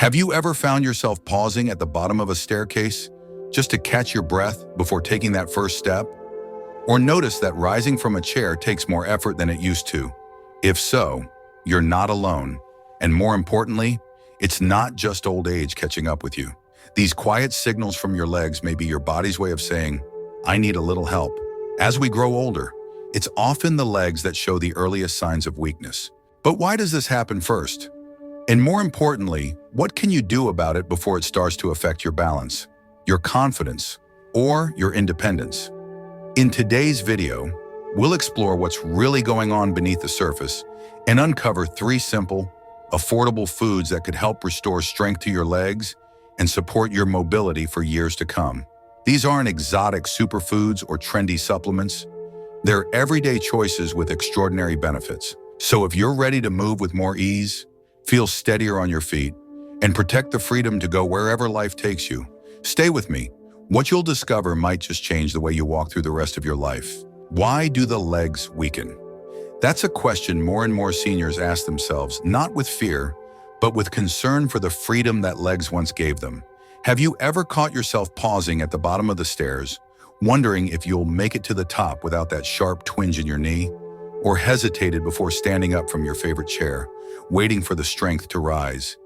Have you ever found yourself pausing at the bottom of a staircase just to catch your breath before taking that first step? Or notice that rising from a chair takes more effort than it used to? If so, you're not alone. And more importantly, it's not just old age catching up with you. These quiet signals from your legs may be your body's way of saying, I need a little help. As we grow older, it's often the legs that show the earliest signs of weakness. But why does this happen first? And more importantly, what can you do about it before it starts to affect your balance, your confidence, or your independence? In today's video, we'll explore what's really going on beneath the surface and uncover 3 simple, affordable foods that could help restore strength to your legs and support your mobility for years to come. These aren't exotic superfoods or trendy supplements. They're everyday choices with extraordinary benefits. So if you're ready to move with more ease, feel steadier on your feet, and protect the freedom to go wherever life takes you, stay with me. What you'll discover might just change the way you walk through the rest of your life. Why do the legs weaken? That's a question more and more seniors ask themselves, not with fear, but with concern for the freedom that legs once gave them. Have you ever caught yourself pausing at the bottom of the stairs, wondering if you'll make it to the top without that sharp twinge in your knee? Or hesitated before standing up from your favorite chair, waiting for the strength to rise?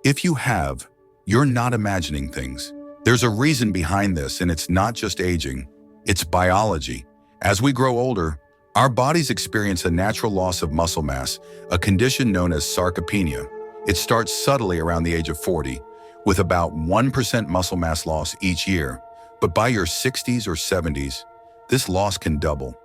If you have, you're not imagining things. There's a reason behind this, and it's not just aging, it's biology. As we grow older, our bodies experience a natural loss of muscle mass, a condition known as sarcopenia. It starts subtly around the age of 40, with about 1% muscle mass loss each year. But by your 60s or 70s, this loss can double.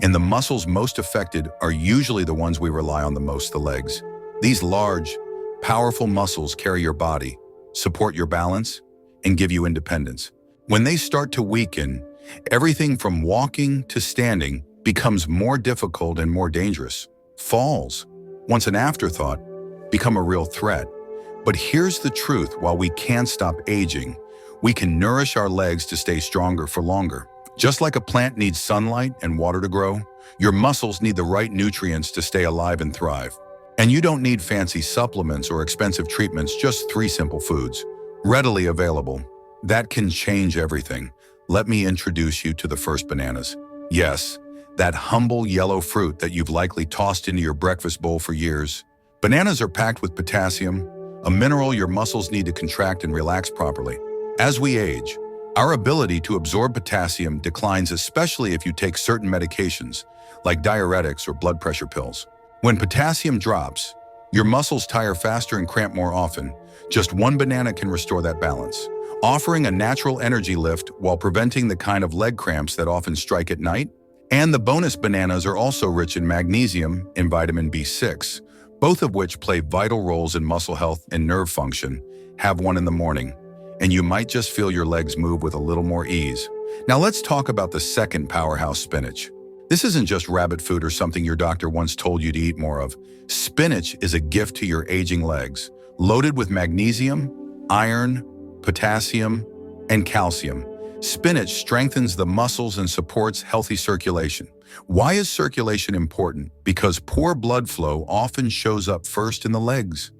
And the muscles most affected are usually the ones we rely on the most, the legs. These large, powerful muscles carry your body, support your balance, and give you independence. When they start to weaken, everything from walking to standing becomes more difficult and more dangerous. Falls, once an afterthought, become a real threat. But here's the truth: while we can't stop aging, we can nourish our legs to stay stronger for longer. Just like a plant needs sunlight and water to grow, your muscles need the right nutrients to stay alive and thrive. And you don't need fancy supplements or expensive treatments, just 3 simple foods, readily available, that can change everything. Let me introduce you to the first: bananas. Yes, that humble yellow fruit that you've likely tossed into your breakfast bowl for years. Bananas are packed with potassium, a mineral your muscles need to contract and relax properly. As we age, our ability to absorb potassium declines, especially if you take certain medications, like diuretics or blood pressure pills. When potassium drops, your muscles tire faster and cramp more often. Just 1 banana can restore that balance, offering a natural energy lift while preventing the kind of leg cramps that often strike at night. And the bonus: bananas are also rich in magnesium and vitamin B6, both of which play vital roles in muscle health and nerve function. Have one in the morning, and you might just feel your legs move with a little more ease. Now let's talk about the second powerhouse: spinach. This isn't just rabbit food or something your doctor once told you to eat more of. Spinach is a gift to your aging legs, loaded with magnesium, iron, potassium, and calcium. Spinach strengthens the muscles and supports healthy circulation. Why is circulation important? Because poor blood flow often shows up first in the legs.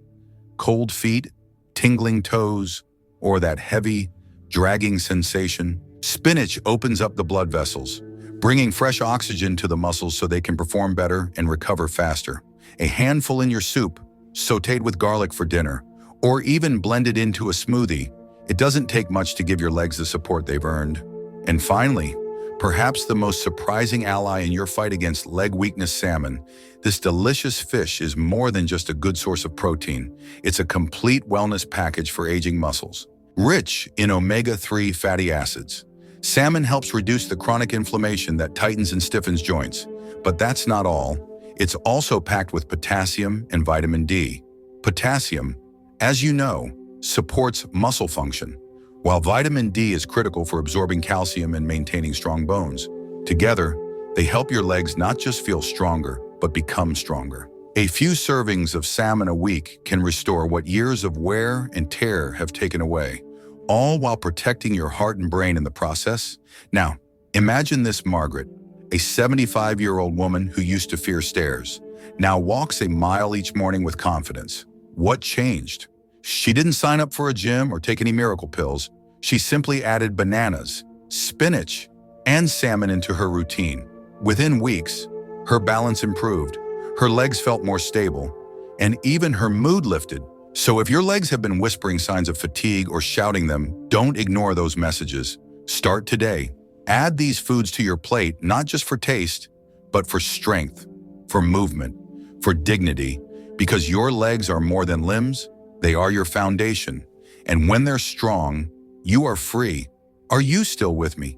Cold feet, tingling toes, or that heavy, dragging sensation. Spinach opens up the blood vessels, bringing fresh oxygen to the muscles so they can perform better and recover faster. A handful in your soup, sautéed with garlic for dinner, or even blended into a smoothie. It doesn't take much to give your legs the support they've earned. And finally, perhaps the most surprising ally in your fight against leg weakness: salmon. This delicious fish is more than just a good source of protein. It's a complete wellness package for aging muscles. Rich in omega-3 fatty acids, salmon helps reduce the chronic inflammation that tightens and stiffens joints. But that's not all. It's also packed with potassium and vitamin D. Potassium, as you know, supports muscle function, while vitamin D is critical for absorbing calcium and maintaining strong bones. Together, they help your legs not just feel stronger, but become stronger. A few servings of salmon a week can restore what years of wear and tear have taken away, all while protecting your heart and brain in the process. Now, imagine this: Margaret, a 75-year-old woman who used to fear stairs, now walks a mile each morning with confidence. What changed? She didn't sign up for a gym or take any miracle pills. She simply added bananas, spinach, and salmon into her routine. Within weeks, her balance improved, her legs felt more stable, and even her mood lifted. So if your legs have been whispering signs of fatigue or shouting them, don't ignore those messages. Start today. Add these foods to your plate, not just for taste, but for strength, for movement, for dignity, because your legs are more than limbs, they are your foundation. And when they're strong, you are free. Are you still with me?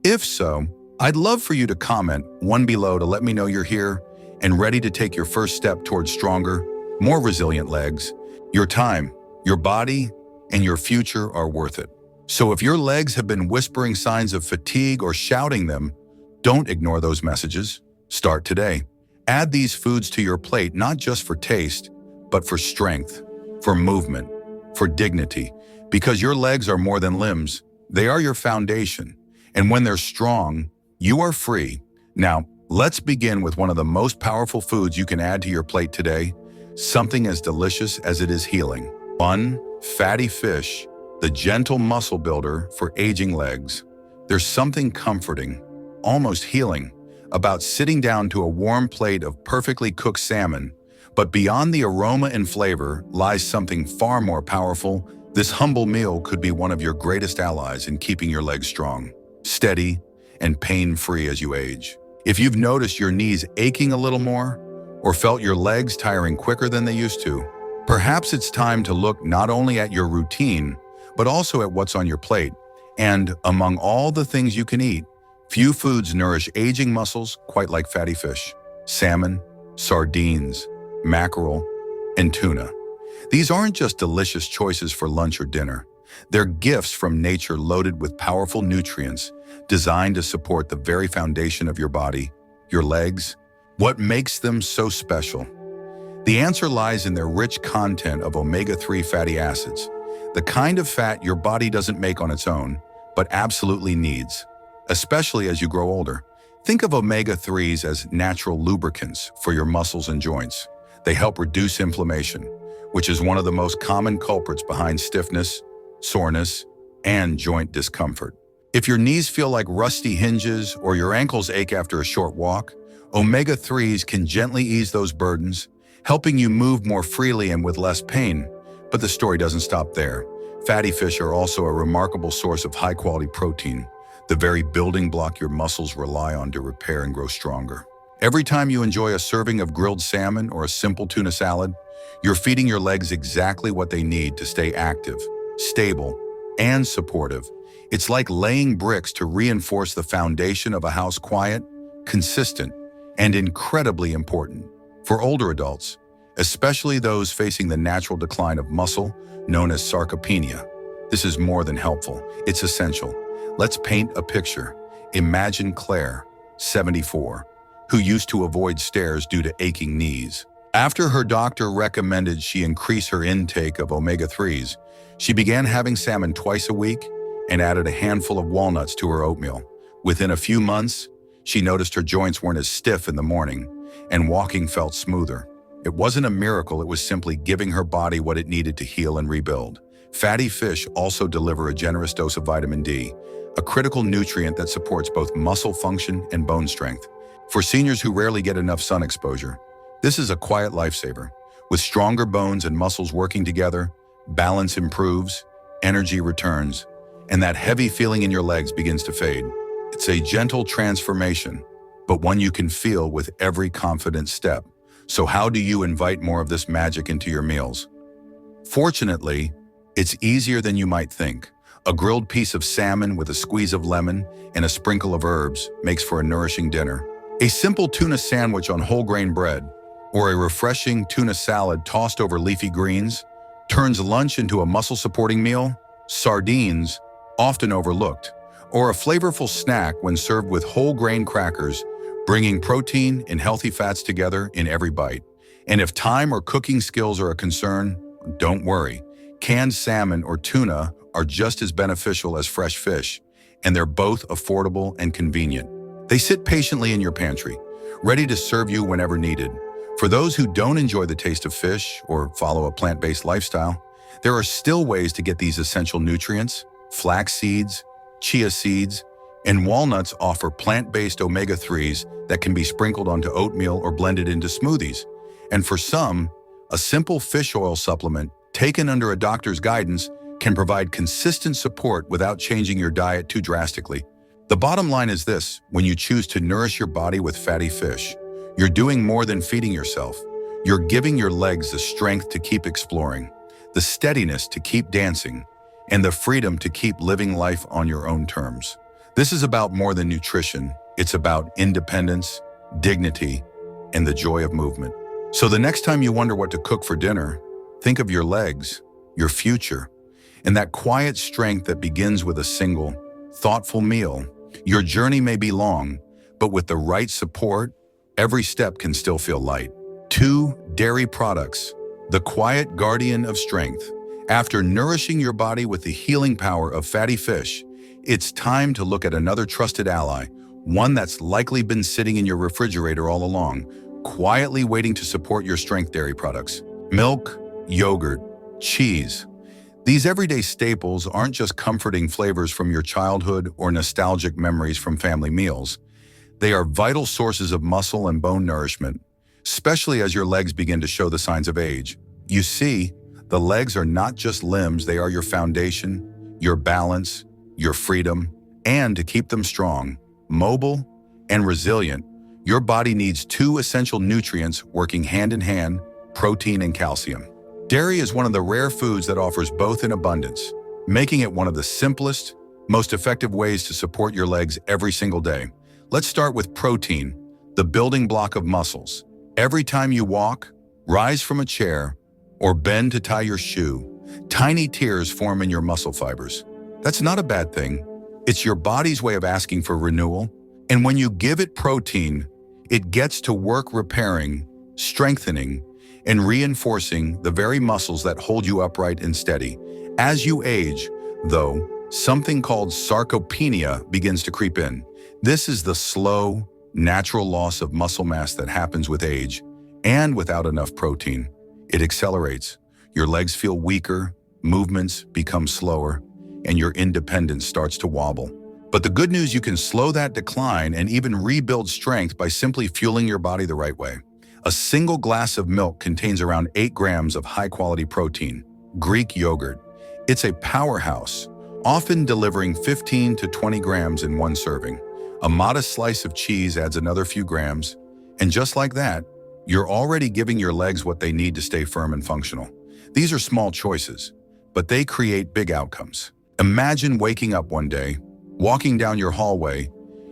If so, I'd love for you to comment one below to let me know you're here and ready to take your first step towards stronger, more resilient legs. Your time, your body, and your future are worth it. So if your legs have been whispering signs of fatigue or shouting them, don't ignore those messages. Start today. Add these foods to your plate not just for taste, but for strength, for movement, for dignity, because your legs are more than limbs. They are your foundation. And when they're strong, you are free. Now, let's begin with one of the most powerful foods you can add to your plate today, something as delicious as it is healing. 1. Fatty fish, the gentle muscle builder for aging legs. There's something comforting, almost healing, about sitting down to a warm plate of perfectly cooked salmon. But beyond the aroma and flavor lies something far more powerful. This humble meal could be one of your greatest allies in keeping your legs strong, steady, and pain-free as you age. If you've noticed your knees aching a little more, or felt your legs tiring quicker than they used to, perhaps it's time to look not only at your routine, but also at what's on your plate. And among all the things you can eat, few foods nourish aging muscles quite like fatty fish, salmon, sardines, mackerel, and tuna. These aren't just delicious choices for lunch or dinner. They're gifts from nature loaded with powerful nutrients designed to support the very foundation of your body, your legs. What makes them so special? The answer lies in their rich content of omega-3 fatty acids, the kind of fat your body doesn't make on its own, but absolutely needs, especially as you grow older. Think of omega-3s as natural lubricants for your muscles and joints. They help reduce inflammation, which is one of the most common culprits behind stiffness, soreness, and joint discomfort. If your knees feel like rusty hinges or your ankles ache after a short walk, omega-3s can gently ease those burdens, helping you move more freely and with less pain. But the story doesn't stop there. Fatty fish are also a remarkable source of high-quality protein, the very building block your muscles rely on to repair and grow stronger. Every time you enjoy a serving of grilled salmon or a simple tuna salad, you're feeding your legs exactly what they need to stay active, stable, and supportive. It's like laying bricks to reinforce the foundation of a house quiet, consistent, and incredibly important. For older adults, especially those facing the natural decline of muscle known as sarcopenia, this is more than helpful. It's essential. Let's paint a picture. Imagine Claire, 74, who used to avoid stairs due to aching knees. After her doctor recommended she increase her intake of omega-3s, she began having salmon twice a week and added a handful of walnuts to her oatmeal. Within a few months, she noticed her joints weren't as stiff in the morning and walking felt smoother. It wasn't a miracle, it was simply giving her body what it needed to heal and rebuild. Fatty fish also deliver a generous dose of vitamin D, a critical nutrient that supports both muscle function and bone strength. For seniors who rarely get enough sun exposure, this is a quiet lifesaver. With stronger bones and muscles working together, balance improves, energy returns, and that heavy feeling in your legs begins to fade. It's a gentle transformation, but one you can feel with every confident step. So how do you invite more of this magic into your meals? Fortunately, it's easier than you might think. A grilled piece of salmon with a squeeze of lemon and a sprinkle of herbs makes for a nourishing dinner. A simple tuna sandwich on whole grain bread, or a refreshing tuna salad tossed over leafy greens, turns lunch into a muscle-supporting meal. Sardines, often overlooked, or a flavorful snack when served with whole grain crackers, bringing protein and healthy fats together in every bite. And if time or cooking skills are a concern, don't worry. Canned salmon or tuna are just as beneficial as fresh fish, and they're both affordable and convenient. They sit patiently in your pantry, ready to serve you whenever needed. For those who don't enjoy the taste of fish or follow a plant-based lifestyle, There are still ways to get these essential nutrients. Flax seeds, chia seeds, and walnuts offer plant-based omega-3s that can be sprinkled onto oatmeal or blended into smoothies. And for some, a simple fish oil supplement taken under a doctor's guidance can provide consistent support without changing your diet too drastically. The bottom line is this: when you choose to nourish your body with fatty fish, you're doing more than feeding yourself. You're giving your legs the strength to keep exploring, the steadiness to keep dancing, and the freedom to keep living life on your own terms. This is about more than nutrition. It's about independence, dignity, and the joy of movement. So the next time you wonder what to cook for dinner, think of your legs, your future, and that quiet strength that begins with a single, thoughtful meal. Your journey may be long, but with the right support, every step can still feel light. 2. Dairy products, the quiet guardian of strength. After nourishing your body with the healing power of fatty fish, it's time to look at another trusted ally, one that's likely been sitting in your refrigerator all along, quietly waiting to support your strength. Dairy products. Milk, yogurt, cheese. These everyday staples aren't just comforting flavors from your childhood or nostalgic memories from family meals. They are vital sources of muscle and bone nourishment, especially as your legs begin to show the signs of age. You see, the legs are not just limbs, they are your foundation, your balance, your freedom, and to keep them strong, mobile, and resilient, your body needs 2 essential nutrients working hand in hand: protein and calcium. Dairy is one of the rare foods that offers both in abundance, making it one of the simplest, most effective ways to support your legs every single day. Let's start with protein, the building block of muscles. Every time you walk, rise from a chair, or bend to tie your shoe, tiny tears form in your muscle fibers. That's not a bad thing. It's your body's way of asking for renewal. And when you give it protein, it gets to work repairing, strengthening, and reinforcing the very muscles that hold you upright and steady. As you age, though, something called sarcopenia begins to creep in. This is the slow, natural loss of muscle mass that happens with age, and without enough protein. It accelerates. Your legs feel weaker, movements become slower, and your independence starts to wobble. But the good news: you can slow that decline and even rebuild strength by simply fueling your body the right way. A single glass of milk contains around 8 grams of high-quality protein. Greek yogurt. It's a powerhouse, often delivering 15 to 20 grams in one serving. A modest slice of cheese adds another few grams, and just like that, you're already giving your legs what they need to stay firm and functional. These are small choices, but they create big outcomes. Imagine waking up one day, walking down your hallway,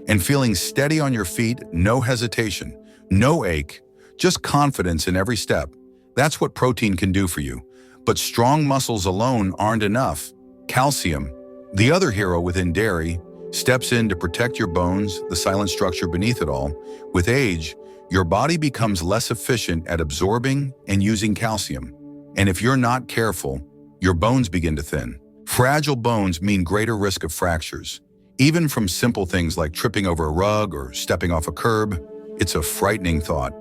and feeling steady on your feet, no hesitation, no ache, just confidence in every step. That's what protein can do for you. But strong muscles alone aren't enough. Calcium, the other hero within dairy, steps in to protect your bones, the silent structure beneath it all. With age, your body becomes less efficient at absorbing and using calcium. And if you're not careful, your bones begin to thin. Fragile bones mean greater risk of fractures, even from simple things like tripping over a rug or stepping off a curb. It's a frightening thought,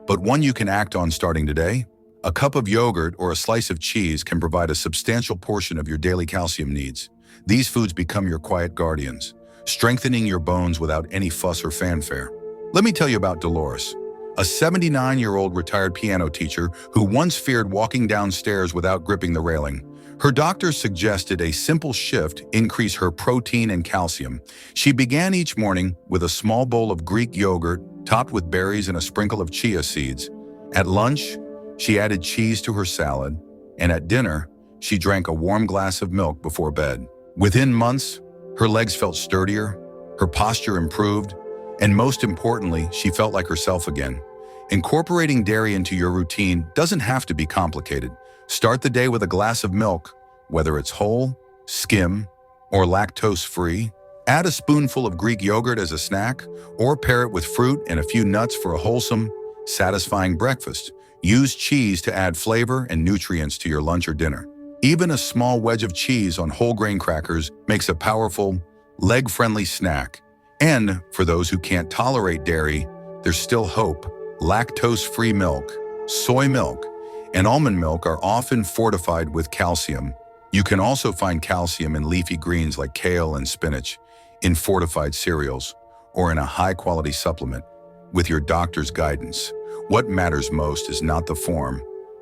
but one you can act on starting today. A cup of yogurt or a slice of cheese can provide a substantial portion of your daily calcium needs. These foods become your quiet guardians, strengthening your bones without any fuss or fanfare. Let me tell you about Dolores, a 79-year-old retired piano teacher who once feared walking downstairs without gripping the railing. Her doctors suggested a simple shift increase her protein and calcium. She began each morning with a small bowl of Greek yogurt topped with berries and a sprinkle of chia seeds. At lunch, she added cheese to her salad, and at dinner, she drank a warm glass of milk before bed. Within months, her legs felt sturdier, her posture improved, and most importantly, she felt like herself again. Incorporating dairy into your routine doesn't have to be complicated. Start the day with a glass of milk, whether it's whole, skim, or lactose-free. Add a spoonful of Greek yogurt as a snack, or pair it with fruit and a few nuts for a wholesome, satisfying breakfast. Use cheese to add flavor and nutrients to your lunch or dinner. Even a small wedge of cheese on whole grain crackers makes a powerful, leg-friendly snack. And for those who can't tolerate dairy, there's still hope. Lactose-free milk, soy milk, and almond milk are often fortified with calcium. You can also find calcium in leafy greens like kale and spinach, in fortified cereals, or in a high-quality supplement. With your doctor's guidance, what matters most is not the form,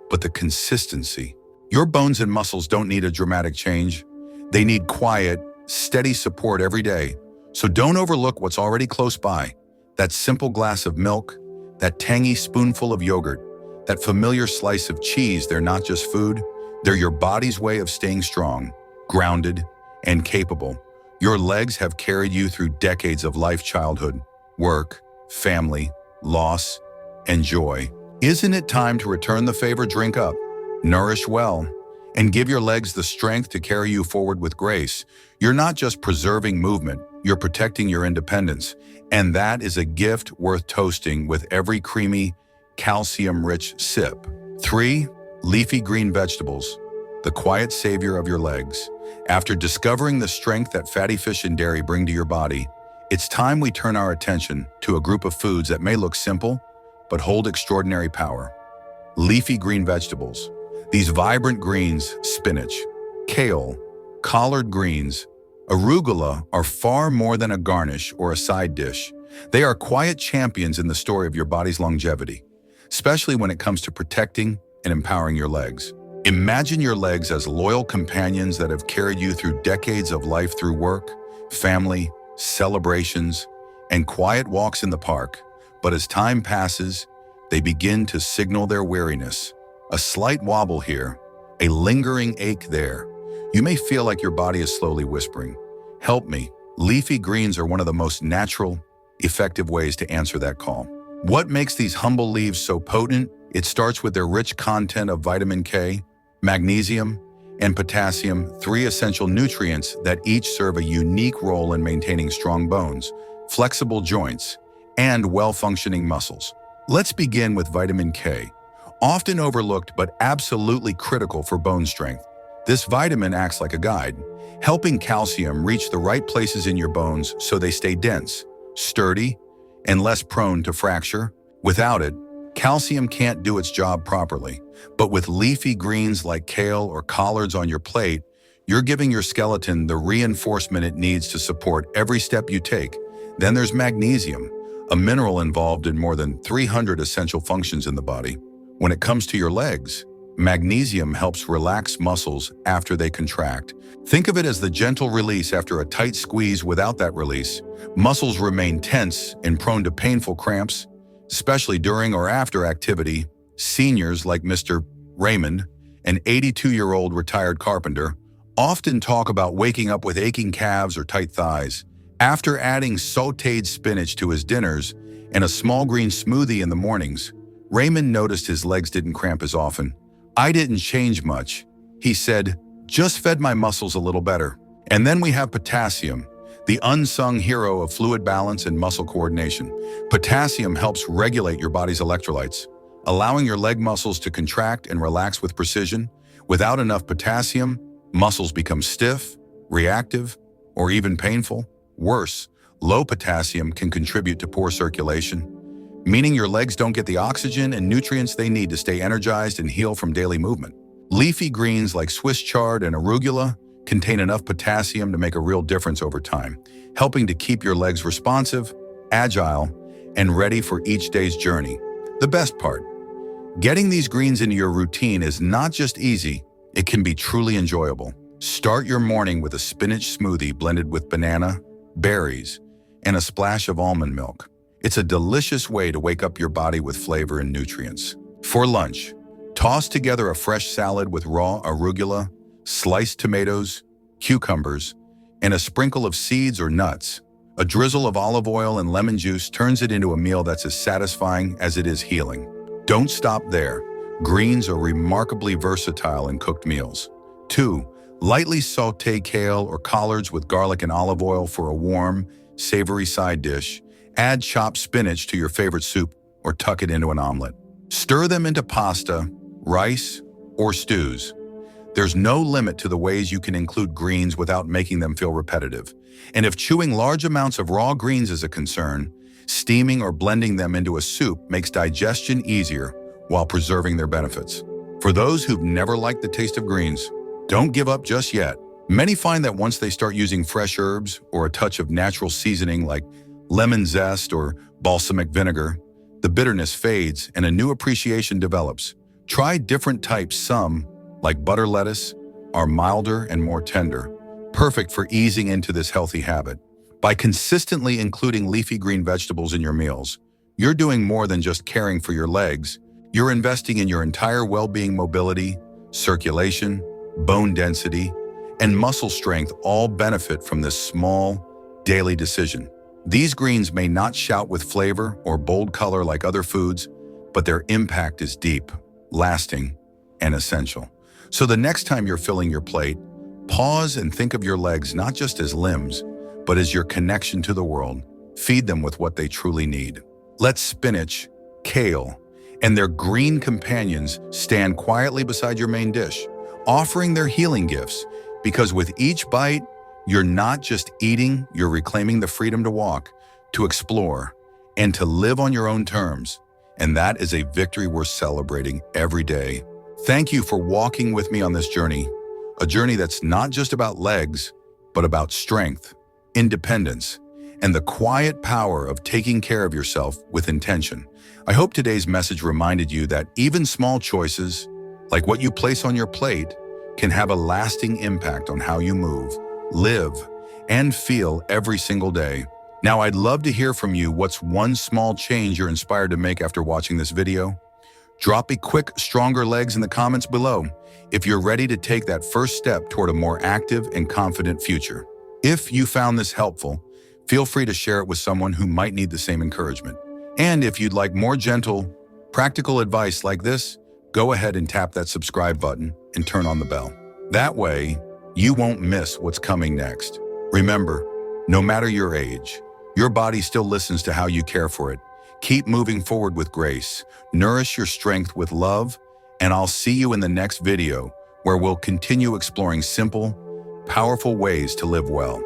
but the consistency. Your bones and muscles don't need a dramatic change. They need quiet, steady support every day. So don't overlook what's already close by. That simple glass of milk, that tangy spoonful of yogurt, that familiar slice of cheese. They're not just food, they're your body's way of staying strong, grounded, and capable. Your legs have carried you through decades of life, childhood, work, family, loss, and joy. Isn't it time to return the favor? Drink up, nourish well, and give your legs the strength to carry you forward with grace. You're not just preserving movement, you're protecting your independence. And that is a gift worth toasting with every creamy, calcium-rich sip. 3. Leafy green vegetables, the quiet savior of your legs. After discovering the strength that fatty fish and dairy bring to your body, it's time we turn our attention to a group of foods that may look simple, but hold extraordinary power. Leafy green vegetables. These vibrant greens, spinach, kale, collard greens, arugula, are far more than a garnish or a side dish. They are quiet champions in the story of your body's longevity, especially when it comes to protecting and empowering your legs. Imagine your legs as loyal companions that have carried you through decades of life, through work, family, celebrations, and quiet walks in the park. But as time passes, they begin to signal their weariness. A slight wobble here, a lingering ache there. You may feel like your body is slowly whispering, "Help me." Leafy greens are one of the most natural, effective ways to answer that call. What makes these humble leaves so potent? It starts with their rich content of vitamin K, magnesium, and potassium, 3 essential nutrients that each serve a unique role in maintaining strong bones, flexible joints, and well-functioning muscles. Let's begin with vitamin K, often overlooked but absolutely critical for bone strength. This vitamin acts like a guide, helping calcium reach the right places in your bones so they stay dense, sturdy, and less prone to fracture. Without it, calcium can't do its job properly. But with leafy greens like kale or collards on your plate, you're giving your skeleton the reinforcement it needs to support every step you take. Then there's magnesium, a mineral involved in more than 300 essential functions in the body. When it comes to your legs, magnesium helps relax muscles after they contract. Think of it as the gentle release after a tight squeeze. Without that release, muscles remain tense and prone to painful cramps, especially during or after activity. Seniors like Mr. Raymond, an 82-year-old retired carpenter, often talk about waking up with aching calves or tight thighs. After adding sautéed spinach to his dinners and a small green smoothie in the mornings, Raymond noticed his legs didn't cramp as often. "I didn't change much," he said, "just fed my muscles a little better." And then we have potassium, the unsung hero of fluid balance and muscle coordination. Potassium helps regulate your body's electrolytes, allowing your leg muscles to contract and relax with precision. Without enough potassium, muscles become stiff, reactive, or even painful. Worse, low potassium can contribute to poor circulation, meaning your legs don't get the oxygen and nutrients they need to stay energized and heal from daily movement. Leafy greens like Swiss chard and arugula contain enough potassium to make a real difference over time, helping to keep your legs responsive, agile, and ready for each day's journey. The best part: getting these greens into your routine is not just easy, it can be truly enjoyable. Start your morning with a spinach smoothie blended with banana, berries, and a splash of almond milk. It's a delicious way to wake up your body with flavor and nutrients. For lunch, toss together a fresh salad with raw arugula, sliced tomatoes, cucumbers, and a sprinkle of seeds or nuts. A drizzle of olive oil and lemon juice turns it into a meal that's as satisfying as it is healing. Don't stop there. Greens are remarkably versatile in cooked meals. 2. Lightly sauté kale or collards with garlic and olive oil for a warm, savory side dish. Add chopped spinach to your favorite soup or tuck it into an omelet. Stir them into pasta, rice, or stews. There's no limit to the ways you can include greens without making them feel repetitive. And if chewing large amounts of raw greens is a concern, steaming or blending them into a soup makes digestion easier while preserving their benefits. For those who've never liked the taste of greens, don't give up just yet. Many find that once they start using fresh herbs or a touch of natural seasoning like lemon zest or balsamic vinegar, the bitterness fades and a new appreciation develops. Try different types. Some, like butter lettuce, are milder and more tender, perfect for easing into this healthy habit. By consistently including leafy green vegetables in your meals, you're doing more than just caring for your legs. You're investing in your entire well-being. Mobility, circulation, bone density, and muscle strength all benefit from this small, daily decision. These greens may not shout with flavor or bold color like other foods, but their impact is deep, lasting, and essential. So the next time you're filling your plate, pause and think of your legs not just as limbs, but as your connection to the world. Feed them with what they truly need. Let spinach, kale, and their green companions stand quietly beside your main dish, offering their healing gifts, because with each bite, you're not just eating, you're reclaiming the freedom to walk, to explore, and to live on your own terms. And that is a victory worth celebrating every day. Thank you for walking with me on this journey, a journey that's not just about legs, but about strength, independence, and the quiet power of taking care of yourself with intention. I hope today's message reminded you that even small choices, like what you place on your plate, can have a lasting impact on how you move, live, and feel every single day. Now, I'd love to hear from you. What's one small change you're inspired to make after watching this video? Drop a quick, stronger legs in the comments below if you're ready to take that first step toward a more active and confident future. If you found this helpful, feel free to share it with someone who might need the same encouragement. And if you'd like more gentle, practical advice like this, go ahead and tap that subscribe button and turn on the bell. That way, you won't miss what's coming next. Remember, no matter your age, your body still listens to how you care for it. Keep moving forward with grace, nourish your strength with love, and I'll see you in the next video where we'll continue exploring simple, powerful ways to live well.